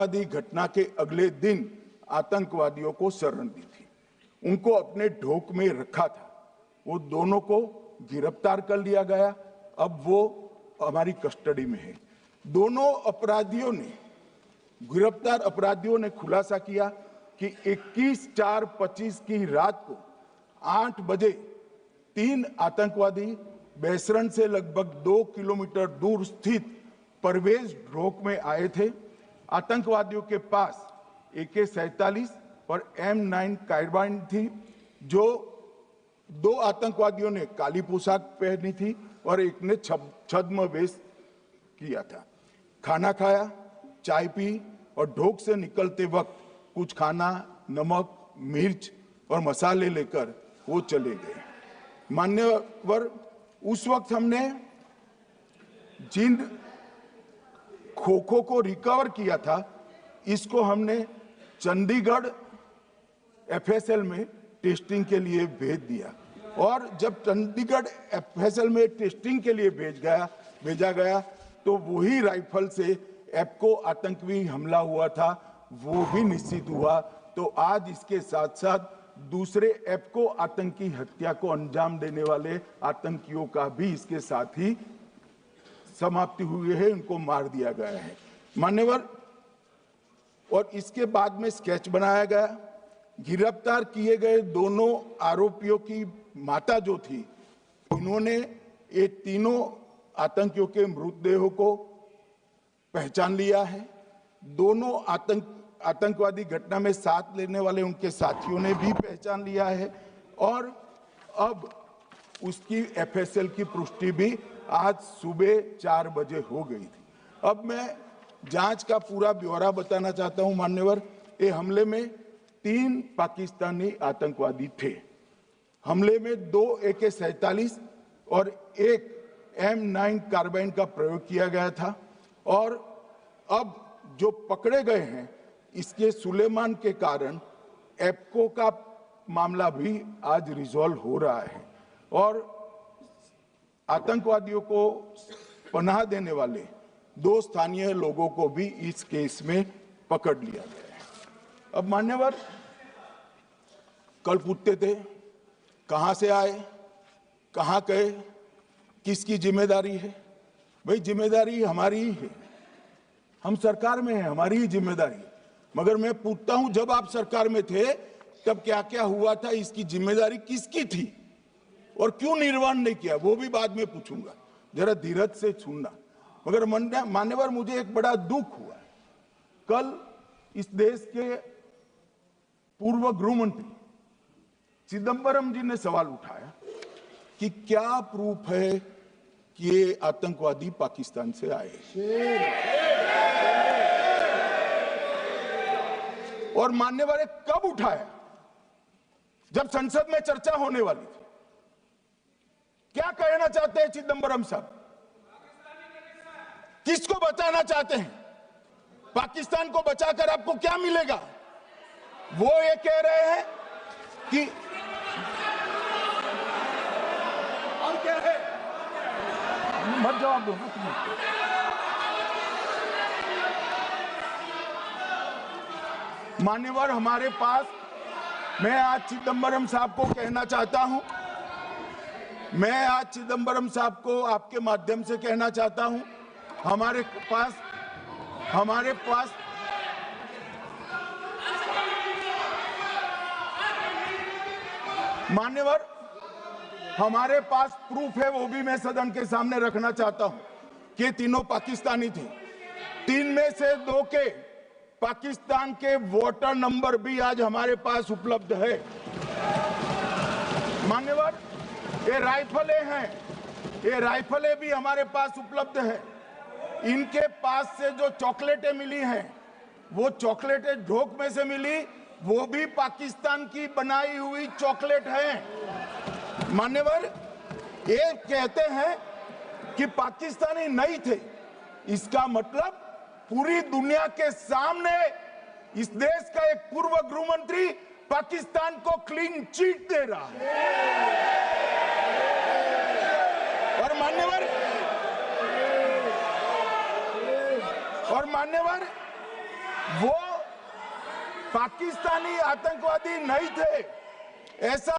आतंकवादी घटना के अगले दिन आतंकवादियों को शरण दी थी, उनको अपने ढोक में रखा था। वो दोनों को गिरफ्तार कर लिया गया, अब वो हमारी कस्टडी में है। दोनों गिरफ्तार अपराधियों ने खुलासा किया कि 21/4/25 की रात को 8 बजे 3 आतंकवादी बेसरण से लगभग 2 किलोमीटर दूर स्थित परवेज ढोक में आए थे। आतंकवादियों के पास AK-47 और M9 कार्बाइन थी। जो 2 आतंकवादियों ने काली पोशाक पहनी थी और एक ने छद्म वेश किया था। खाना खाया, चाय पी और ढोक से निकलते वक्त कुछ खाना, नमक, मिर्च और मसाले लेकर वो चले गए। मान्यवर, उस वक्त हमने जिन खोखों को रिकवर किया था, इसको हमने चंडीगढ़ FSL में टेस्टिंग के लिए भेज दिया और जब चंडीगढ़ FSL में टेस्टिंग के लिए भेजा गया तो वही राइफल से एप्को आतंकी हमला हुआ था, वो भी निश्चित हुआ। तो आज इसके साथ साथ दूसरे एप्को आतंकी हत्या को अंजाम देने वाले आतंकियों का भी इसके साथ ही समाप्ति हुई है, उनको मार दिया गया है। मान्यवर, और इसके बाद में स्केच बनाया गया। गिरफ्तार किए गए दोनों आरोपियों की माता जो थी, इन्होंने ये तीनों आतंकियों के मृतदेहों को पहचान लिया है। दोनों आतंकवादी घटना में साथ लेने वाले उनके साथियों ने भी पहचान लिया है और अब उसकी FSL की पुष्टि भी आज सुबह 4 बजे हो गई थी। अब मैं जांच का पूरा ब्यौरा बताना चाहता हूं। मान्यवर, ये हमले में 3 पाकिस्तानी आतंकवादी थे। हमले में 2 AK-47 और 1 M9 कार्बाइन का प्रयोग किया गया था और अब जो पकड़े गए हैं, इसके सुलेमान के कारण एप्को का मामला भी आज रिजॉल्व हो रहा है और आतंकवादियों को पनाह देने वाले 2 स्थानीय लोगों को भी इस केस में पकड़ लिया गया है। अब मान्यवर, कल पूछते थे कहां से आए, कहां गए, किसकी जिम्मेदारी है। भाई, जिम्मेदारी हमारी ही है, हम सरकार में हैं, हमारी ही जिम्मेदारी है। मगर मैं पूछता हूं, जब आप सरकार में थे तब क्या क्या हुआ था, इसकी जिम्मेदारी किसकी थी और क्यों निर्वहन नहीं किया, वो भी बाद में पूछूंगा, जरा धीरज से सुनना। मगर मान्यवर, मुझे एक बड़ा दुख हुआ। कल इस देश के पूर्व गृह मंत्री चिदंबरम जी ने सवाल उठाया कि क्या प्रूफ है कि ये आतंकवादी पाकिस्तान से आए, और मान्यवर कब उठाया, जब संसद में चर्चा होने वाली थी। क्या कहना चाहते हैं चिदंबरम साहब, किसको बचाना चाहते हैं? पाकिस्तान को बचाकर आपको क्या मिलेगा? वो ये कह रहे हैं कि और क्या है, मत जवाब दो। मान्यवर, हमारे पास, मैं आज चिदंबरम साहब को कहना चाहता हूं, मैं आज चिदंबरम साहब को आपके माध्यम से कहना चाहता हूं, हमारे पास मान्यवर, हमारे पास प्रूफ है, वो भी मैं सदन के सामने रखना चाहता हूं कि तीनों पाकिस्तानी थे। 3 में से 2 के पाकिस्तान के वोटर नंबर भी आज हमारे पास उपलब्ध है। मान्यवर, ये राइफलें हैं, ये राइफलें भी हमारे पास उपलब्ध है। इनके पास से जो चॉकलेटें मिली हैं, वो चॉकलेटें ढोक में से मिली, वो भी पाकिस्तान की बनाई हुई चॉकलेट है। मान्यवर, ये कहते हैं कि पाकिस्तानी नहीं थे, इसका मतलब पूरी दुनिया के सामने इस देश का एक पूर्व गृह मंत्री पाकिस्तान को क्लीन चिट दे रहा है। और मान्यवर, वो पाकिस्तानी आतंकवादी नहीं थे, ऐसा